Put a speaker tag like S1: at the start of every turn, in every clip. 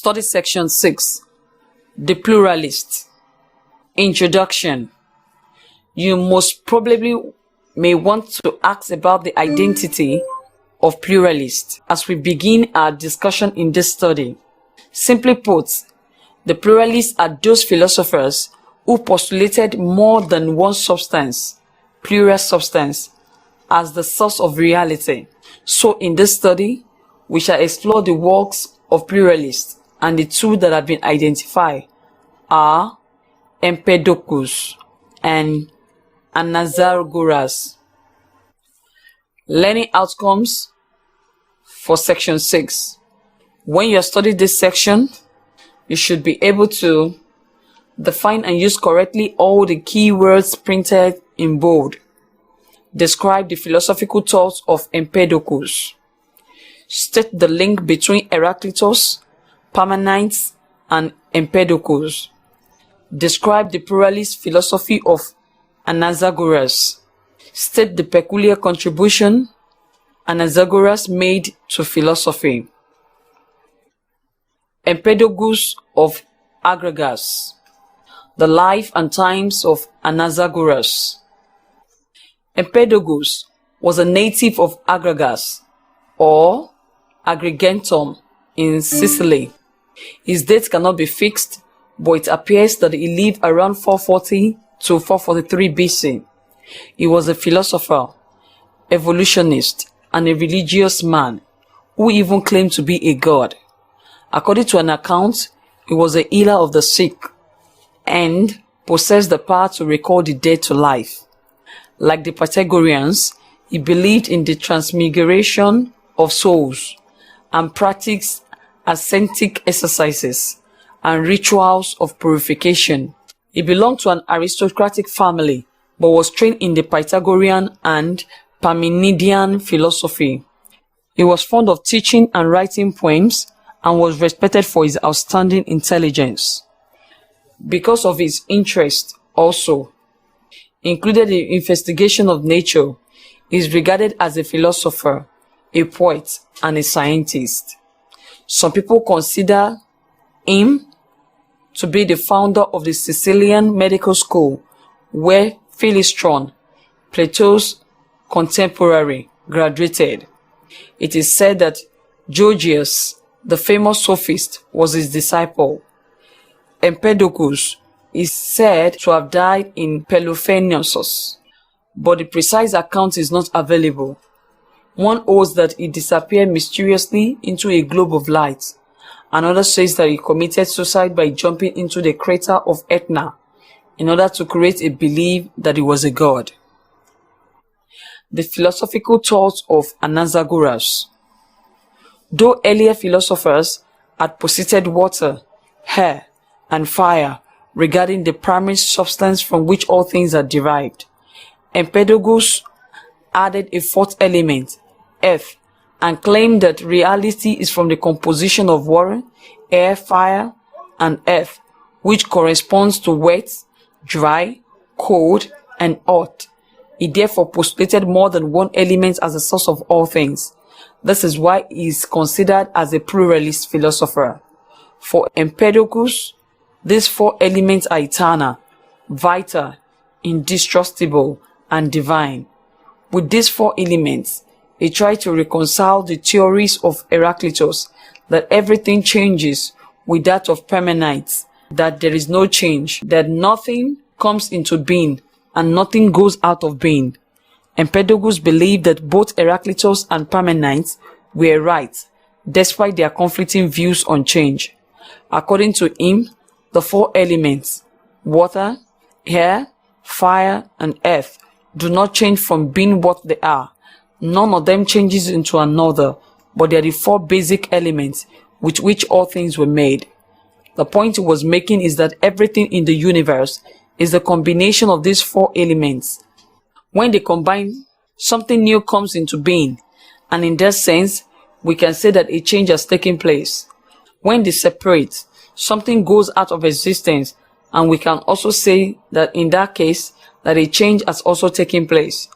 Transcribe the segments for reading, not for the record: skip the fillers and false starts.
S1: Study Section 6. The Pluralist. Introduction. You most probably may want to ask about the identity of pluralists as we begin our discussion in this study. Simply put, the pluralists are those philosophers who postulated more than one substance, plural substance, as the source of reality. So in this study, we shall explore the works of pluralists, and the two that have been identified are Empedocles and Anaxagoras. Learning outcomes for Section 6. When you are studying this section, you should be able to define and use correctly all the key words printed in bold. Describe the philosophical thoughts of Empedocles. State the link between Heraclitus, Parmenides, and Empedocles. Describe the pluralist philosophy of Anaxagoras. State the peculiar contribution Anaxagoras made to philosophy. Empedocles of Agragas. The life and times of Anaxagoras. Empedocles was a native of Agragas, or Agrigentum, in Sicily. His date cannot be fixed, but it appears that he lived around 440 to 443 BC. He was a philosopher, evolutionist, and a religious man who even claimed to be a god. According to an account, he was a healer of the sick and possessed the power to recall the dead to life. Like the Pythagoreans, he believed in the transmigration of souls and practiced ascetic exercises and rituals of purification. He belonged to an aristocratic family, but was trained in the Pythagorean and Parmenidean philosophy. He was fond of teaching and writing poems and was respected for his outstanding intelligence. Because of his interest also included the investigation of nature, he is regarded as a philosopher, a poet, and a scientist. Some people consider him to be the founder of the Sicilian medical school, where Philistron, Plato's contemporary, graduated. It is said that Gorgias, the famous sophist, was his disciple. Empedocles is said to have died in Peloponnesus, but the precise account is not available. One holds that he disappeared mysteriously into a globe of light. Another says that he committed suicide by jumping into the crater of Etna in order to create a belief that he was a god. The philosophical thoughts of Anaxagoras. Though earlier philosophers had posited water, air, and fire regarding the primary substance from which all things are derived, Empedocles added a fourth element, earth, and claimed that reality is from the composition of water, air, fire, and earth, which corresponds to wet, dry, cold, and hot. He therefore postulated more than one element as the source of all things. This is why he is considered as a pluralist philosopher. For Empedocles, these four elements are eternal, vital, indestructible, and divine. With these four elements, he tried to reconcile the theories of Heraclitus that everything changes with that of Parmenides, that there is no change, that nothing comes into being and nothing goes out of being. Empedocles believed that both Heraclitus and Parmenides were right, despite their conflicting views on change. According to him, the four elements, water, air, fire, and earth, do not change from being what they are. None of them changes into another, but they are the four basic elements with which all things were made. The point he was making is that everything in the universe is the combination of these four elements. When they combine, something new comes into being, and in that sense, we can say that a change has taken place. When they separate, something goes out of existence, and we can also say that in that case, that a change has also taken place.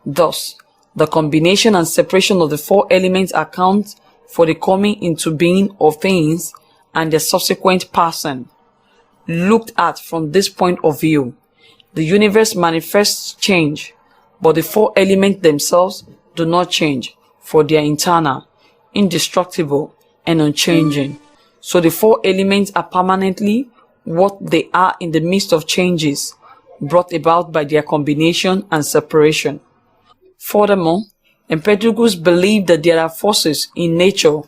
S1: Thus, the combination and separation of the four elements account for the coming into being of things and their subsequent passing. Looked at from this point of view, the universe manifests change, but the four elements themselves do not change, for they are internal, indestructible, and unchanging. So the four elements are permanently what they are in the midst of changes brought about by their combination and separation. Furthermore, Empedocles believe that there are forces in nature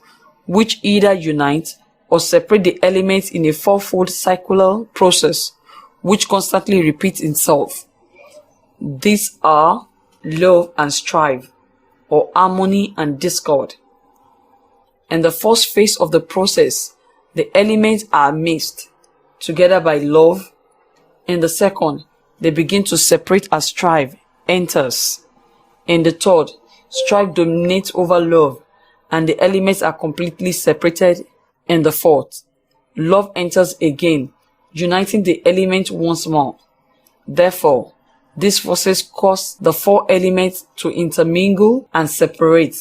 S1: which either unite or separate the elements in a fourfold circular process which constantly repeats itself. These are love and strife, or harmony and discord. In the first phase of the process, the elements are mixed together by love. In the second, they begin to separate as strife enters. In the third, strife dominates over love, and the elements are completely separated. In the fourth, love enters again, uniting the elements once more. Therefore, these forces cause the four elements to intermingle and separate,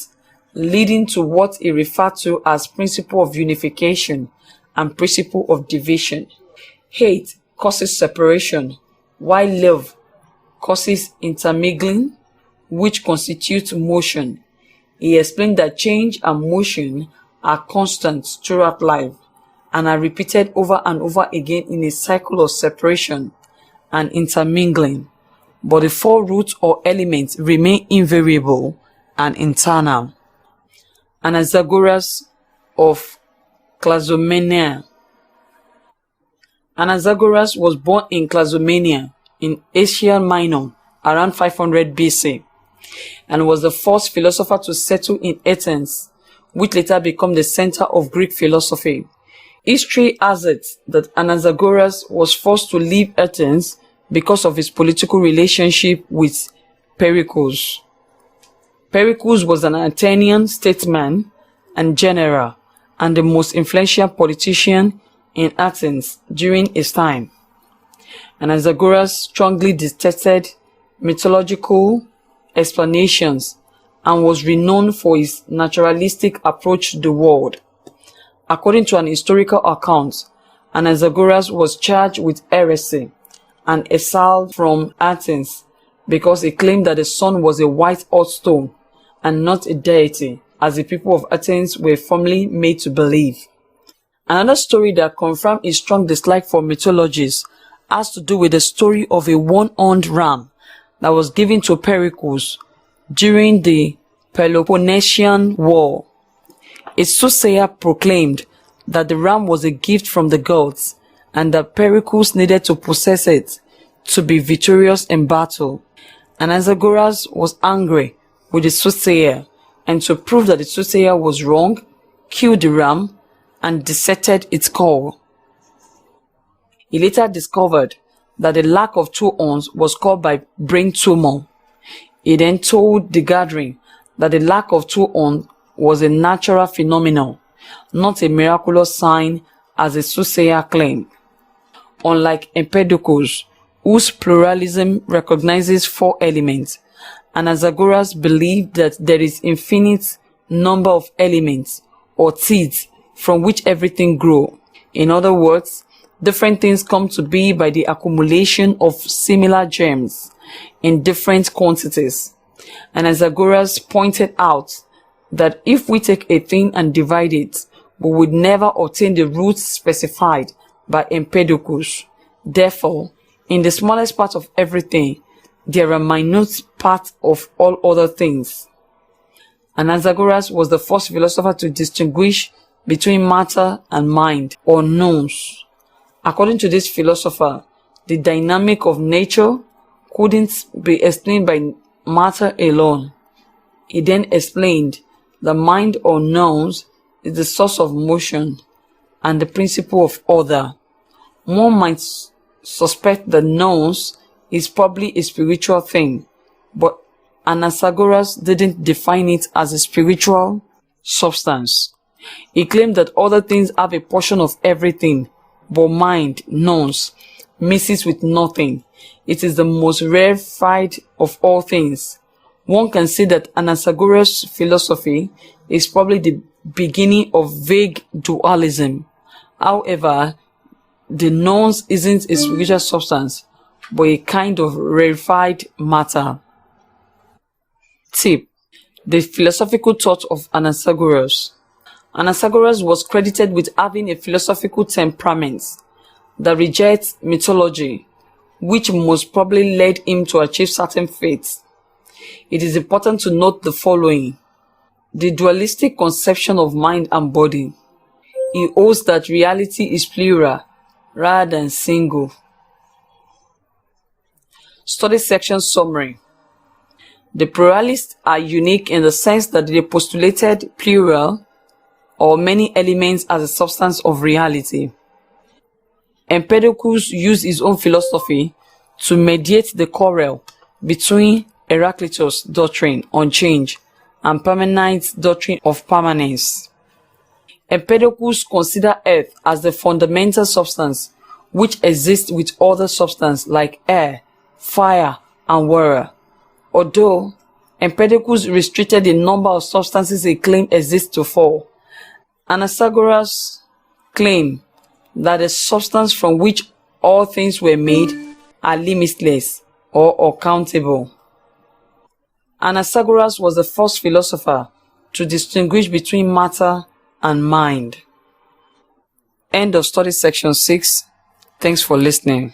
S1: leading to what is referred to as principle of unification and principle of division. Hate causes separation, while love causes intermingling, which constitutes motion. He explained that change and motion are constant throughout life and are repeated over and over again in a cycle of separation and intermingling, but the four roots or elements remain invariable and internal. Anaxagoras of Clazomenia. Anaxagoras was born in Clazomenia in Asia Minor around 500 BC and was the first philosopher to settle in Athens, which later became the center of Greek philosophy. History has it that Anaxagoras was forced to leave Athens because of his political relationship with Pericles. Pericles was an Athenian statesman and general and the most influential politician in Athens during his time. Anaxagoras strongly detested mythological explanations and was renowned for his naturalistic approach to the world. According to an historical account, Anaxagoras was charged with heresy and exiled from Athens because he claimed that the sun was a white hot stone and not a deity, as the people of Athens were firmly made to believe. Another story that confirmed his strong dislike for mythologies has to do with the story of a one-horned ram that was given to Pericles during the Peloponnesian War. A soothsayer proclaimed that the ram was a gift from the gods and that Pericles needed to possess it to be victorious in battle. Anaxagoras was angry with the soothsayer, and to prove that the soothsayer was wrong, killed the ram and dissected its skull. He later discovered that the lack of two horns was caused by brain tumor. He then told the gathering that the lack of two horns was a natural phenomenon, not a miraculous sign as the soothsayer claimed. Unlike Empedocles, whose pluralism recognizes four elements, Anaxagoras believed that there is infinite number of elements or seeds from which everything grows. In other words, different things come to be by the accumulation of similar germs in different quantities. Anaxagoras pointed out that if we take a thing and divide it, we would never obtain the roots specified by Empedocles. Therefore, in the smallest part of everything, there are minute parts of all other things. Anaxagoras was the first philosopher to distinguish between matter and mind, or nous. According to this philosopher, the dynamic of nature couldn't be explained by matter alone. He then explained that mind or nous is the source of motion and the principle of order. One might suspect that nous is probably a spiritual thing, but Anaxagoras didn't define it as a spiritual substance. He claimed that other things have a portion of everything, but mind, nous, misses with nothing. It is the most rarefied of all things. One can say that Anaxagoras' philosophy is probably the beginning of vague dualism, However, the nous isn't a spiritual substance, but a kind of rarefied matter. Tip: the philosophical thought of Anaxagoras. Anaxagoras was credited with having a philosophical temperament that rejects mythology, which most probably led him to achieve certain fates. It is important to note the following: the dualistic conception of mind and body. He holds that reality is plural rather than single. Study section summary. The pluralists are unique in the sense that they postulated plural or many elements as a substance of reality. Empedocles used his own philosophy to mediate the quarrel between Heraclitus' doctrine on change and Parmenides' doctrine of permanence. Empedocles consider earth as the fundamental substance which exists with other substances like air, fire, and water. Although Empedocles restricted the number of substances he claimed exist to 4, Anaxagoras claimed that the substance from which all things were made are limitless or uncountable. Anaxagoras was the first philosopher to distinguish between matter and mind. End of study section 6. Thanks for listening.